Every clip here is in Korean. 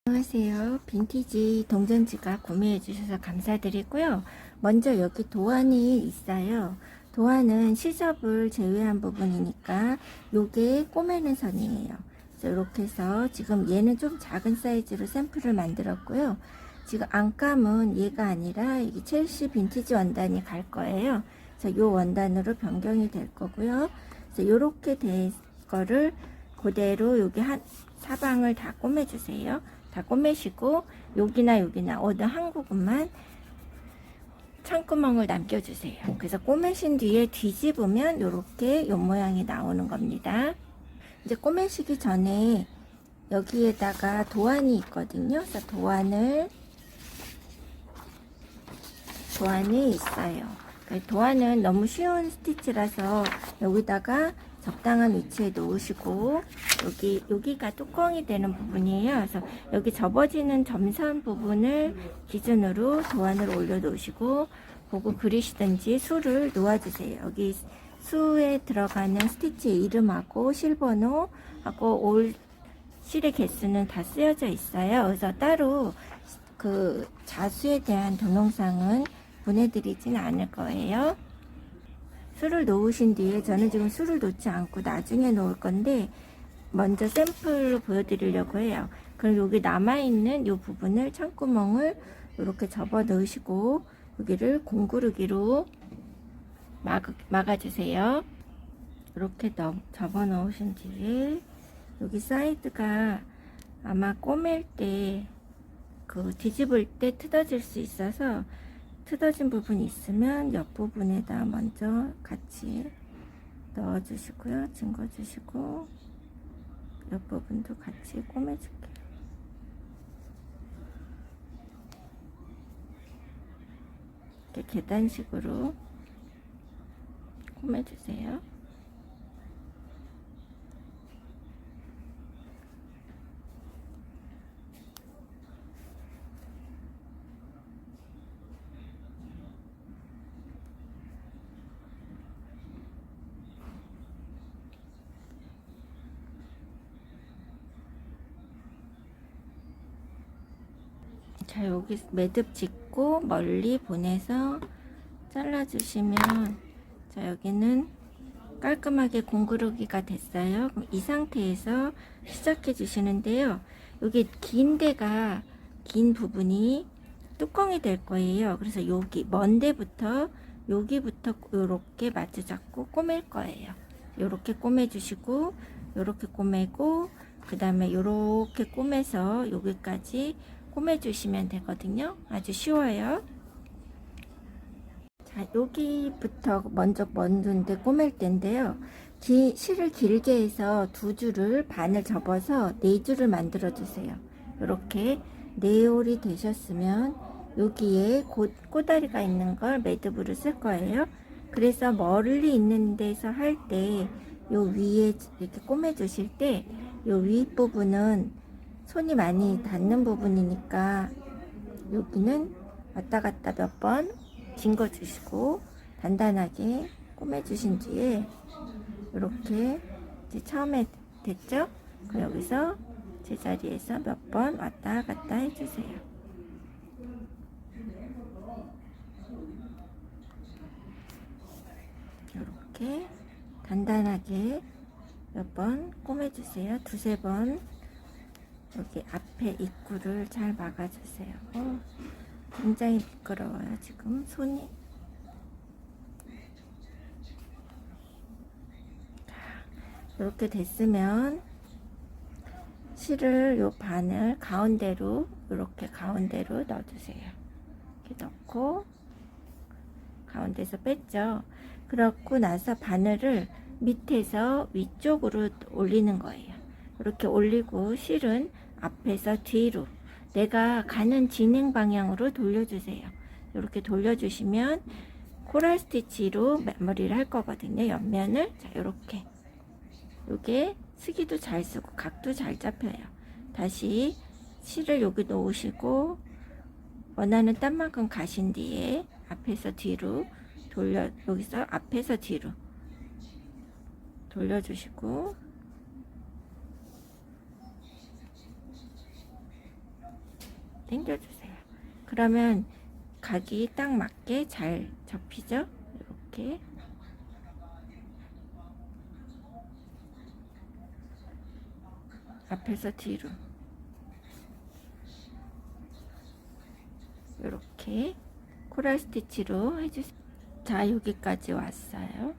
안녕하세요. 빈티지 동전지갑 구매해 주셔서 감사드리고요. 먼저 여기 도안이 있어요. 도안은 시접을 제외한 부분이니까 요게 꼬매는 선이에요. 그래서 이렇게 해서 지금 얘는 좀 작은 사이즈로 샘플을 만들었고요. 지금 안감은 얘가 아니라 이게 첼시 빈티지 원단이 갈 거예요. 그래서 요 원단으로 변경이 될 거고요. 그래서 요렇게 된 거를 그대로 여기 한 사방을 다 꼬매주세요. 다 꼬매시고 여기나 어느 한 구간만 창구멍을 남겨주세요. 그래서 꼬매신 뒤에 뒤집으면 이렇게 요 모양이 나오는 겁니다. 이제 꼬매시기 전에 여기에다가 도안이 있거든요. 그래서 도안이 있어요. 도안은 너무 쉬운 스티치라서 여기다가 적당한 위치에 놓으시고 여기가 뚜껑이 되는 부분이에요. 그래서 여기 접어지는 점선 부분을 기준으로 도안을 올려 놓으시고 보고 그리시든지 수를 놓아주세요. 여기 수에 들어가는 스티치 이름하고 실번호하고 실의 개수는 다 쓰여져 있어요. 그래서 따로 그 자수에 대한 동영상은 보내드리진 않을 거예요. 수를 놓으신 뒤에 저는 지금 수를 놓지 않고 나중에 놓을 건데 먼저 샘플로 보여드리려고 해요. 그럼 여기 남아있는 이 부분을 창구멍을 이렇게 접어 넣으시고 여기를 공구르기로 막아주세요. 이렇게 접어 넣으신 뒤에 여기 사이드가 아마 꼬맬 때 뒤집을 때 뜯어질 수 있어서 뜯어진 부분이 있으면 옆부분에다 먼저 같이 넣어주시고요. 증거주시고 옆부분도 같이 꼬매줄게요. 이렇게 계단식으로 꼬매주세요. 자, 여기 매듭 짓고 멀리 보내서 잘라주시면 자, 여기는 깔끔하게 공구르기가 됐어요. 그럼 이 상태에서 시작해 주시는데요. 여기 긴 부분이 뚜껑이 될 거예요. 그래서 여기 먼 데부터 여기부터 이렇게 마주 잡고 꼬맬 거예요. 이렇게 꼬매 주시고 이렇게 꼬매고 그 다음에 이렇게 꼬매서 여기까지 꼬매 주시면 되거든요. 아주 쉬워요. 자, 여기부터 먼저 먼데 꼬맬 텐데요. 실을 길게 해서 두 줄을 반을 접어서 네 줄을 만들어 주세요. 이렇게 네 올이 되셨으면 여기에 꼬다리가 있는 걸 매듭으로 쓸 거예요. 그래서 멀리 있는 데서 할 때 요 위에 이렇게 꼬매 주실 때 요 윗부분은 손이 많이 닿는 부분이니까 여기는 왔다 갔다 몇 번 헹궈 주시고 단단하게 꼬매 주신 뒤에 이렇게 이제 처음에 됐죠? 여기서 제자리에서 몇 번 왔다 갔다 해주세요. 이렇게 단단하게 몇 번 꼬매주세요. 두세 번 여기 앞에 입구를 잘 막아주세요. 굉장히 미끄러워요. 지금 손이. 이렇게 됐으면 실을 요 반을 가운데로 이렇게 가운데로 넣어주세요. 이렇게 넣고 가운데서 뺐죠. 그렇고 나서 바늘을 밑에서 위쪽으로 올리는 거예요. 이렇게 올리고 실은 앞에서 뒤로 내가 가는 진행 방향으로 돌려주세요. 이렇게 돌려주시면 코랄 스티치로 마무리를 할 거거든요. 옆면을 자 이렇게 요게 쓰기도 잘 쓰고 각도 잘 잡혀요. 다시 실을 여기 놓으시고 원하는 땀만큼 가신 뒤에 앞에서 뒤로 여기서 앞에서 뒤로 돌려주시고 당겨주세요. 그러면 각이 딱 맞게 잘 접히죠? 이렇게. 앞에서 뒤로 이렇게 코랄 스티치로 해주세요. 자, 여기까지 왔어요.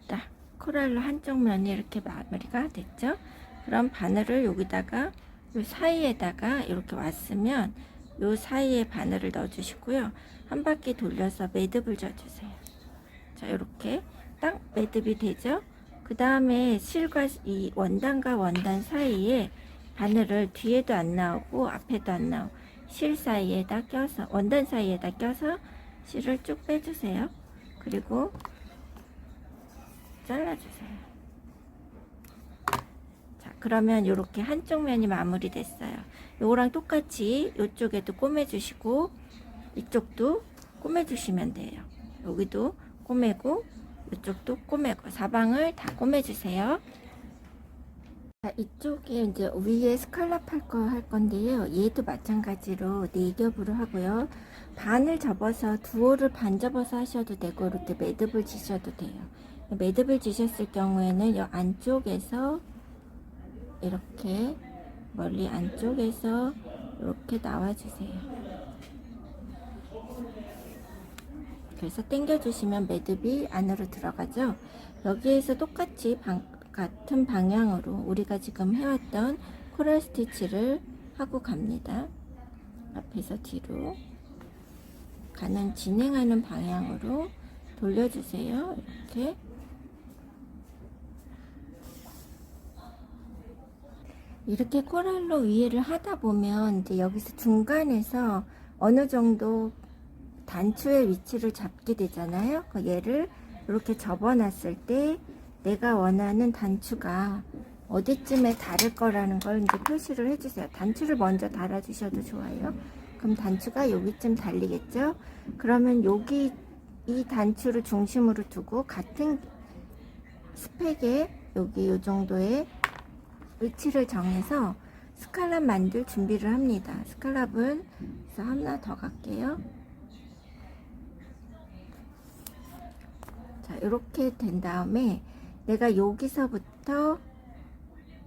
딱 코랄로 한쪽 면이 이렇게 마무리가 됐죠? 그럼 바늘을 여기다가 요 사이에다가 이렇게 왔으면 요 사이에 바늘을 넣어 주시고요. 한 바퀴 돌려서 매듭을 줘 주세요. 자, 이렇게 딱 매듭이 되죠? 그 다음에 실과 이 원단과 원단 사이에 바늘을 뒤에도 안 나오고 앞에도 안 나오고 실 사이에다 껴서 원단 사이에다 껴서 실을 쭉 빼주세요. 그리고 잘라주세요. 자, 그러면 이렇게 한쪽 면이 마무리 됐어요. 요거랑 똑같이 이쪽에도 꼬매주시고 이쪽도 꼬매주시면 돼요. 여기도 꼬매고 이쪽도 꼬매고 사방을 다 꼬매주세요. 자, 이쪽에 이제 위에 스칼랍 할 건데요. 얘도 마찬가지로 4겹으로 하고요. 반을 접어서 두호를 반 접어서 하셔도 되고 이렇게 매듭을 지셔도 돼요. 매듭을 지셨을 경우에는 이 안쪽에서 이렇게 멀리 안쪽에서 이렇게 나와주세요. 그래서 당겨주시면 매듭이 안으로 들어가죠. 여기에서 똑같이 같은 방향으로 우리가 지금 해왔던 코랄 스티치를 하고 갑니다. 앞에서 뒤로 진행하는 방향으로 돌려주세요. 이렇게 코랄로 위에를 하다 보면 이제 여기서 중간에서 어느 정도 단추의 위치를 잡게 되잖아요. 얘를 이렇게 접어놨을 때 내가 원하는 단추가 어디쯤에 닿을 거라는 걸 이제 표시를 해주세요. 단추를 먼저 달아주셔도 좋아요. 그럼 단추가 여기쯤 달리겠죠? 그러면 여기 이 단추를 중심으로 두고 같은 스펙에 여기 요 정도의 위치를 정해서 스칼랍 만들 준비를 합니다. 스칼랍은 그래서 하나 더 갈게요. 자, 이렇게 된 다음에 내가 여기서부터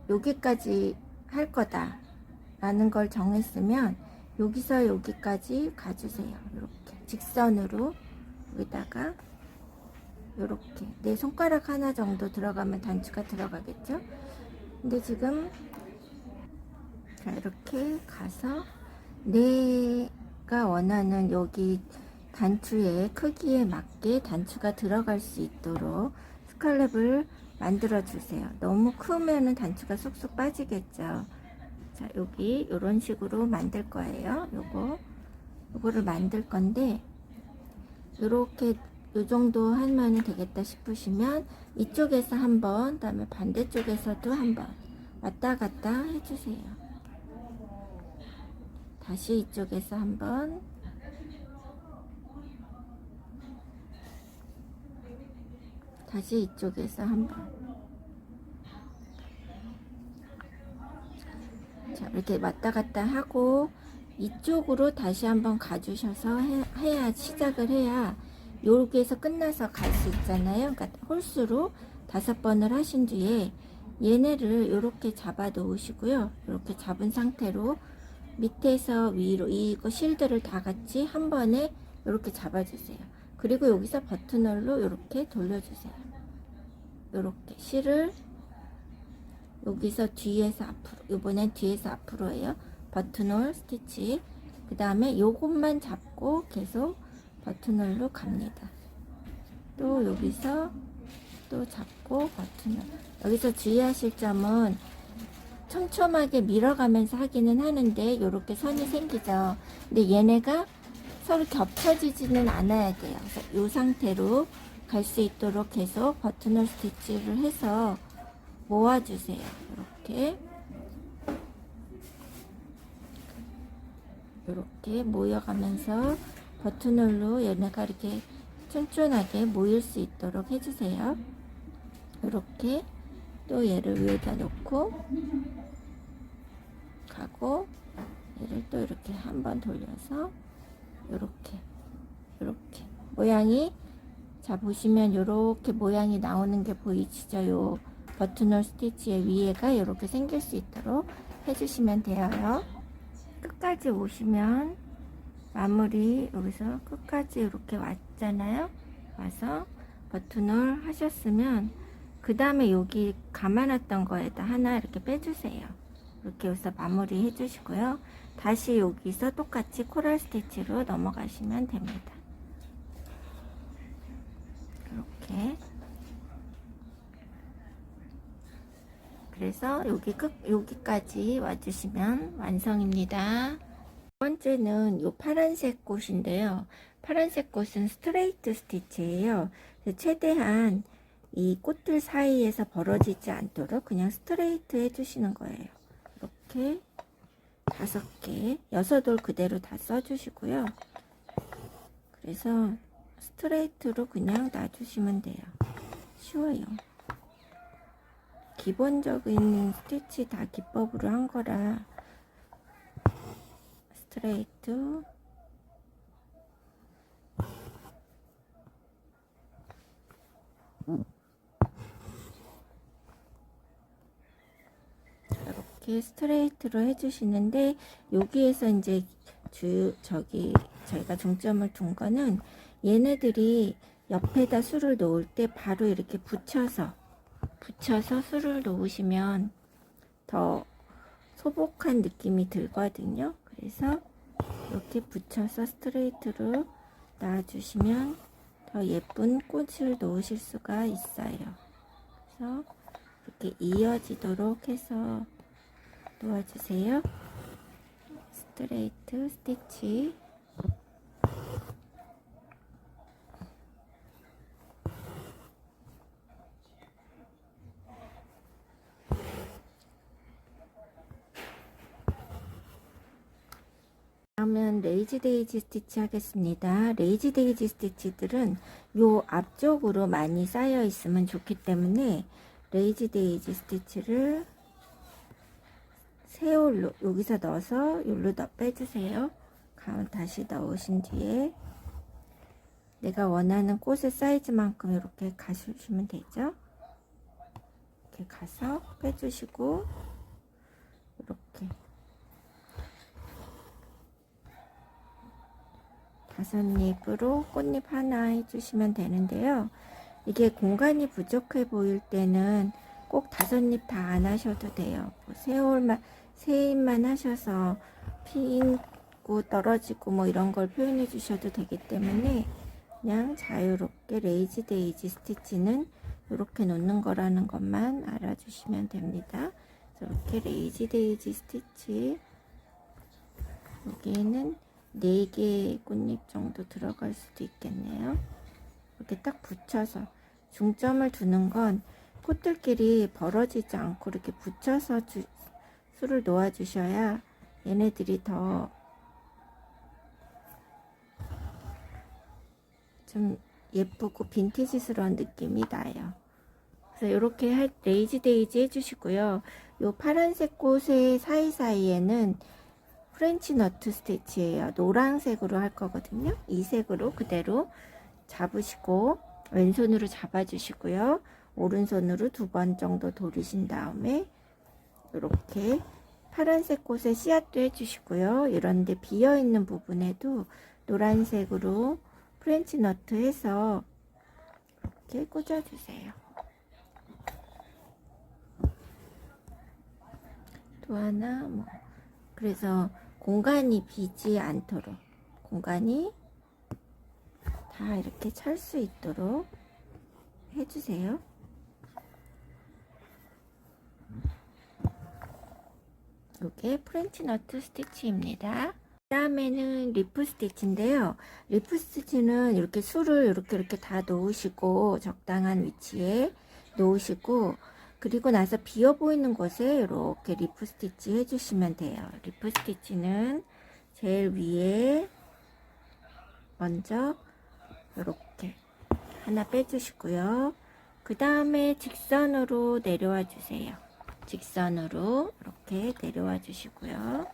여기까지 할 거다 라는 걸 정했으면 여기서 여기까지 가주세요. 이렇게 직선으로 여기다가 이렇게 내 손가락 하나 정도 들어가면 단추가 들어가겠죠. 근데 지금 자, 이렇게 가서 내가 원하는 여기 단추의 크기에 맞게 단추가 들어갈 수 있도록 스칼랩을 만들어 주세요. 너무 크면은 단추가 쏙쏙 빠지겠죠. 자, 여기 이런 식으로 만들 거예요. 요거를 만들 건데 이렇게 요 정도 하면 되겠다 싶으시면 이쪽에서 한번, 그다음에 반대쪽에서도 한번 왔다 갔다 해주세요. 다시 이쪽에서 한번, 다시 이쪽에서 한번. 자, 이렇게 왔다 갔다 하고 이쪽으로 다시 한번 가주셔서 해야 시작을 해야 여기에서 끝나서 갈 수 있잖아요. 그러니까 홀수로 5번을 하신 뒤에 얘네를 이렇게 잡아 놓으시고요. 이렇게 잡은 상태로 밑에서 위로 이거 실들을 다 같이 한 번에 이렇게 잡아주세요. 그리고 여기서 버튼홀로 이렇게 돌려주세요. 이렇게 실을 여기서 뒤에서 앞으로, 이번엔 뒤에서 앞으로예요. 버튼홀 스티치. 그 다음에 요것만 잡고 계속 버튼홀로 갑니다. 또 여기서 또 잡고 버튼홀. 여기서 주의하실 점은 촘촘하게 밀어가면서 하기는 하는데 이렇게 선이 생기죠. 근데 얘네가 서로 겹쳐지지는 않아야 돼요. 그래서 이 상태로 갈 수 있도록 계속 버튼홀 스티치를 해서 모아주세요. 이렇게 모여가면서 버튼홀로 얘네가 이렇게 쫀쫀하게 모일 수 있도록 해주세요. 이렇게 또 얘를 위에다 놓고 가고 얘를 또 이렇게 한번 돌려서 이렇게 모양이, 자 보시면 이렇게 모양이 나오는 게 보이시죠? 요 버튼홀 스티치의 위에가 이렇게 생길 수 있도록 해주시면 돼요. 끝까지 오시면 마무리, 여기서 끝까지 이렇게 왔잖아요. 와서 버튼홀 하셨으면 그 다음에 여기 감아놨던 거에다 하나 이렇게 빼주세요. 이렇게 해서 마무리 해주시고요. 다시 여기서 똑같이 코랄 스티치로 넘어가시면 됩니다. 이렇게. 그래서 여기까지 와주시면 완성입니다. 두 번째는 이 파란색 꽃인데요. 파란색 꽃은 스트레이트 스티치예요. 최대한 이 꽃들 사이에서 벌어지지 않도록 그냥 스트레이트 해주시는 거예요. 이렇게 5개, 6올 그대로 다 써주시고요. 그래서 스트레이트로 그냥 놔주시면 돼요. 쉬워요. 기본적인 스티치 다 기법으로 한 거라 스트레이트, 이렇게 스트레이트로 해주시는데, 여기에서 이제 저희가 중점을 둔 거는 얘네들이 옆에다 술을 놓을 때 바로 이렇게 붙여서 술을 놓으시면 더 소복한 느낌이 들거든요. 그래서 이렇게 붙여서 스트레이트로 놔주시면 더 예쁜 꽃을 놓으실 수가 있어요. 그래서 이렇게 이어지도록 해서 놓아주세요. 스트레이트 스티치. 다음은 레이지 데이지 스티치 하겠습니다. 레이지 데이지 스티치들은 요 앞쪽으로 많이 쌓여 있으면 좋기 때문에 레이지 데이지 스티치를 세 올로 여기서 넣어서 여기로 빼주세요. 다시 넣으신 뒤에 내가 원하는 꽃의 사이즈만큼 이렇게 가주시면 되죠. 이렇게 가서 빼주시고 이렇게 5잎으로 꽃잎 하나 해주시면 되는데요. 이게 공간이 부족해 보일 때는 꼭 5잎 다 안 하셔도 돼요. 세 잎만 하셔서 피고 떨어지고 뭐 이런 걸 표현해 주셔도 되기 때문에 그냥 자유롭게 레이지 데이지 스티치는 이렇게 놓는 거라는 것만 알아주시면 됩니다. 이렇게 레이지 데이지 스티치, 여기에는 4개의 꽃잎 정도 들어갈 수도 있겠네요. 이렇게 딱 붙여서, 중점을 두는 건 꽃들끼리 벌어지지 않고 이렇게 붙여서 술을 놓아 주셔야 얘네들이 더 좀 예쁘고 빈티지스러운 느낌이 나요. 그래서 이렇게 레이지 데이지 해주시고요. 요 파란색 꽃의 사이사이에는 프렌치 너트 스티치예요. 노란색으로 할 거거든요. 이 색으로 그대로 잡으시고 왼손으로 잡아주시고요. 오른손으로 2번 정도 돌리신 다음에 이렇게 파란색 꽃에 씨앗도 해주시고요. 이런데 비어있는 부분에도 노란색으로 프렌치 너트 해서 이렇게 꽂아주세요. 또 하나 그래서 공간이 비지 않도록, 공간이 다 이렇게 찰 수 있도록 해주세요. 이게 프렌치 너트 스티치입니다. 그 다음에는 리프 스티치인데요. 리프 스티치는 이렇게 술을 이렇게 다 놓으시고 적당한 위치에 놓으시고, 그리고 나서 비어 보이는 곳에 이렇게 리프 스티치 해주시면 돼요. 리프 스티치는 제일 위에 먼저 이렇게 하나 빼주시고요. 그 다음에 직선으로 내려와 주세요. 직선으로 이렇게 내려와 주시고요.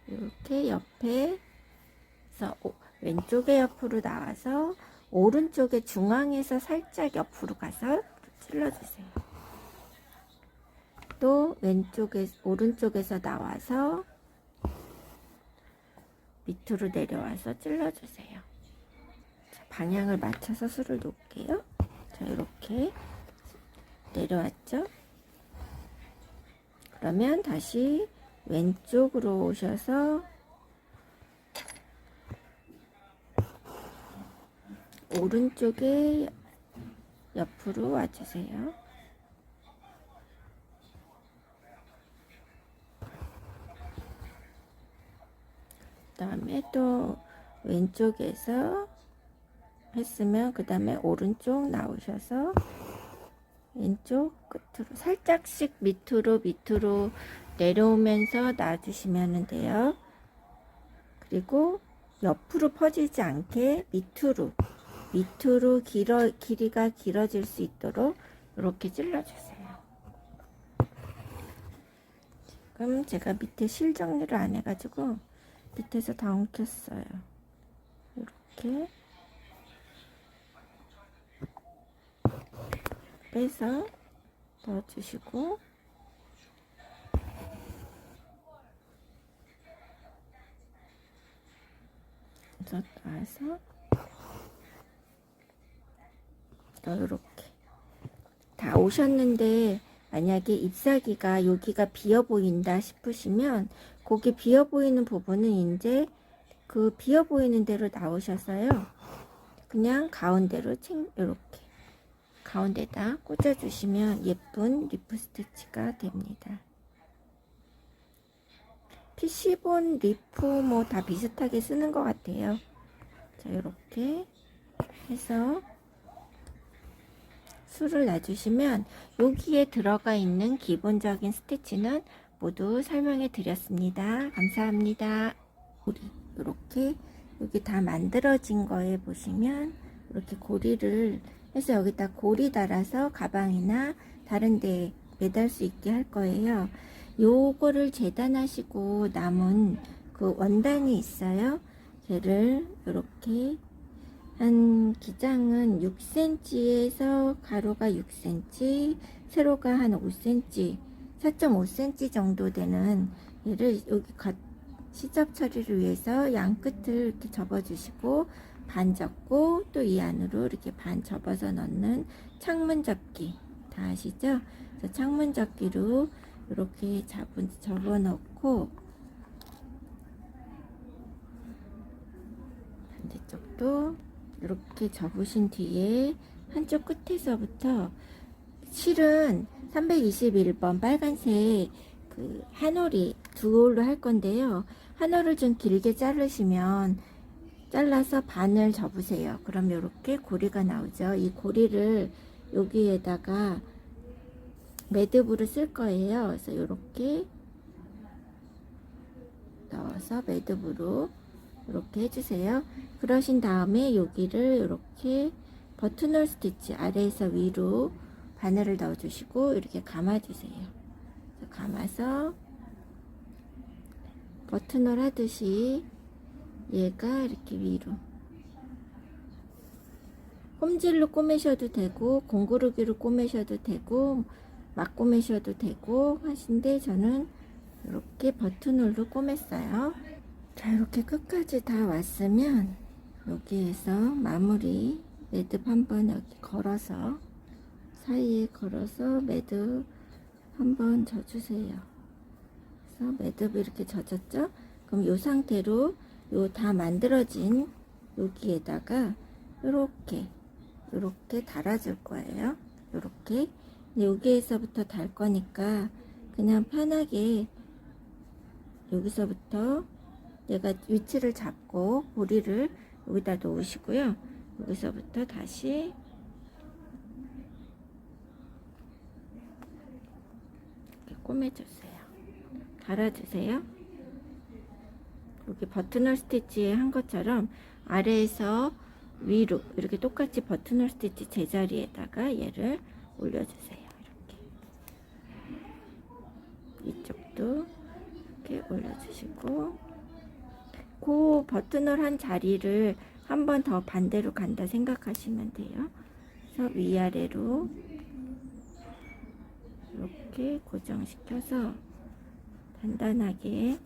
이렇게 옆에서 왼쪽의 옆으로 나와서 오른쪽의 중앙에서 살짝 옆으로 가서 찔러주세요. 또 오른쪽에서 나와서 밑으로 내려와서 찔러주세요. 자, 방향을 맞춰서 술을 놓을게요. 자, 이렇게 내려왔죠? 그러면 다시 왼쪽으로 오셔서 오른쪽에 옆으로 와주세요. 그 다음에 또 왼쪽에서 했으면 그 다음에 오른쪽 나오셔서 왼쪽 끝으로 살짝씩 밑으로 내려오면서 놔주시면 돼요. 그리고 옆으로 퍼지지 않게 밑으로 길이가 길어질 수 있도록 이렇게 찔러주세요. 지금 제가 밑에 실 정리를 안 해가지고 밑에서 다 엉켰어요. 이렇게 빼서 넣어주시고 놔서 이렇게 다 오셨는데 만약에 잎사귀가 여기가 비어 보인다 싶으시면 거기 비어 보이는 부분은 이제 그 비어 보이는 대로 나오셔서요. 그냥 가운데로 이렇게 가운데다 꽂아주시면 예쁜 리프 스티치가 됩니다. PC본 리프 뭐 다 비슷하게 쓰는 것 같아요. 자, 이렇게 해서 술을 놔주시면 여기에 들어가 있는 기본적인 스티치는 모두 설명해 드렸습니다. 감사합니다. 우리 이렇게 여기 다 만들어진 거에 보시면 이렇게 고리를 해서 여기다 고리 달아서 가방이나 다른 데 매달 수 있게 할 거예요. 요거를 재단하시고 남은 그 원단이 있어요. 걔를 이렇게 한 기장은 6cm에서 가로가 6cm, 세로가 한 5cm, 4.5cm 정도 되는 얘를 여기 시접 처리를 위해서 양 끝을 이렇게 접어주시고 반 접고 또 이 안으로 이렇게 반 접어서 넣는 창문 접기 다 아시죠? 그래서 창문 접기로 이렇게 접어 넣고 반대쪽도 이렇게 접으신 뒤에 한쪽 끝에서부터 실은 321번 빨간색 그 한올이 두 올로 할 건데요. 한올을 좀 길게 잘라서 반을 접으세요. 그럼 이렇게 고리가 나오죠. 이 고리를 여기에다가 매듭으로 쓸 거예요. 그래서 이렇게 넣어서 매듭으로 이렇게 해주세요. 그러신 다음에 여기를 이렇게 버튼홀 스티치 아래에서 위로 바늘을 넣어주시고 이렇게 감아주세요. 감아서 버튼홀 하듯이 얘가 이렇게 위로 홈질로 꼬매셔도 되고 공구르기로 꼬매셔도 되고 막 꼬매셔도 되고 하신데 저는 이렇게 버튼홀로 꼬맸어요. 자, 이렇게 끝까지 다 왔으면 여기에서 마무리 매듭 한번 여기 걸어서 사이에 걸어서 매듭 한번 져주세요. 그래서 매듭이 이렇게 젖었죠? 그럼 이 상태로 요 다 만들어진 여기에다가 이렇게 달아줄 거예요. 이렇게 여기에서부터 달 거니까 그냥 편하게 여기서부터 내가 위치를 잡고 고리를 여기다 놓으시고요. 여기서부터 다시 이렇게 꼬매주세요. 달아주세요. 여기 버튼홀 스티치 한 것처럼 아래에서 위로 이렇게 똑같이 버튼홀 스티치 제자리에다가 얘를 올려주세요. 이렇게 이쪽도 이렇게 올려주시고 그 버튼을 한 자리를 한 번 더 반대로 간다 생각하시면 돼요. 그래서 위아래로 이렇게 고정시켜서 단단하게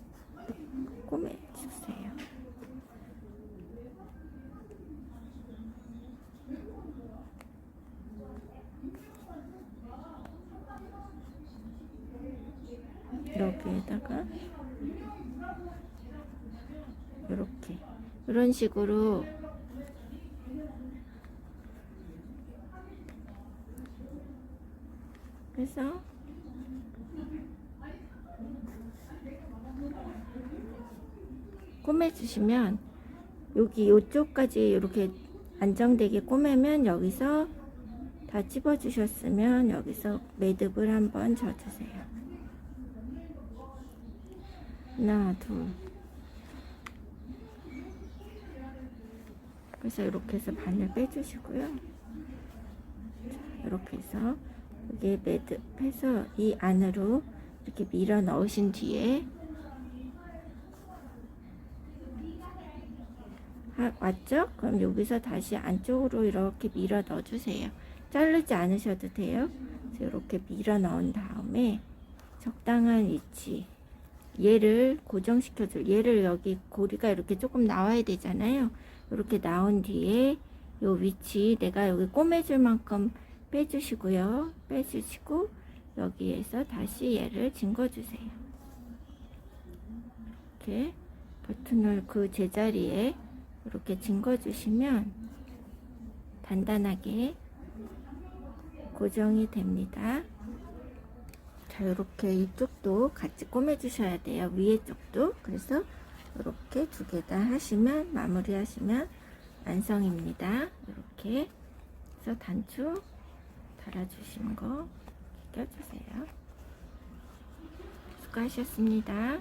꼬매주세요. 여기에다가 이렇게 이런 식으로 해서 꼬매주시면 여기 요쪽까지 이렇게 안정되게 꼬매면 여기서 다 집어주셨으면 여기서 매듭을 한번 져주세요. 하나, 둘. 그래서 이렇게 해서 바늘 빼주시고요. 이렇게 해서 여기 매듭해서 이 안으로 이렇게 밀어 넣으신 뒤에 왔죠? 그럼 여기서 다시 안쪽으로 이렇게 밀어 넣어주세요. 자르지 않으셔도 돼요. 그래서 이렇게 밀어 넣은 다음에 적당한 위치 얘를 고정시켜줄 얘를 여기 고리가 이렇게 조금 나와야 되잖아요. 이렇게 나온 뒤에 요 위치 내가 여기 꼬매줄 만큼 빼주시고요. 빼주시고 여기에서 다시 얘를 잠궈주세요. 이렇게 버튼을 그 제자리에 이렇게 잠궈주시면 단단하게 고정이 됩니다. 자, 이렇게 이쪽도 같이 꼬매주셔야 돼요. 위에 쪽도. 그래서 이렇게 두 개 다 하시면 마무리 하시면 완성입니다. 이렇게 해서 단추 달아주시는 거 껴주세요. 수고하셨습니다.